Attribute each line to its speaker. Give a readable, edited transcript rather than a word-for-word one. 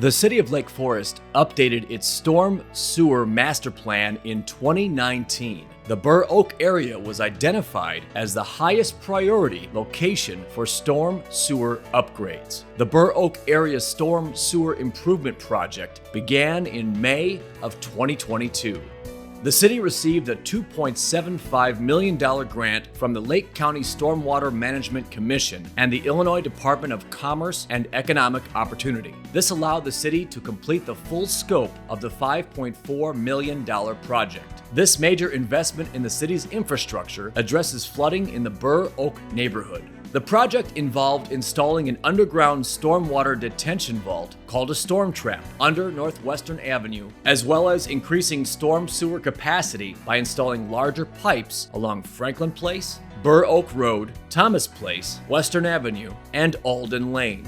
Speaker 1: The City of Lake Forest updated its storm sewer master plan in 2019. The Burr Oak area was identified as the highest priority location for storm sewer upgrades. The Burr Oak area storm sewer improvement project began in May of 2022. The city received a $2.75 million grant from the Lake County Stormwater Management Commission and the Illinois Department of Commerce and Economic Opportunity. This allowed the city to complete the full scope of the $5.4 million project. This major investment in the city's infrastructure addresses flooding in the Burr Oak neighborhood. The project involved installing an underground stormwater detention vault called a StormTrap under Northwestern Avenue, as well as increasing storm sewer capacity by installing larger pipes along Franklin Place, Burr Oak Road, Thomas Place, Western Avenue, and Alden Lane.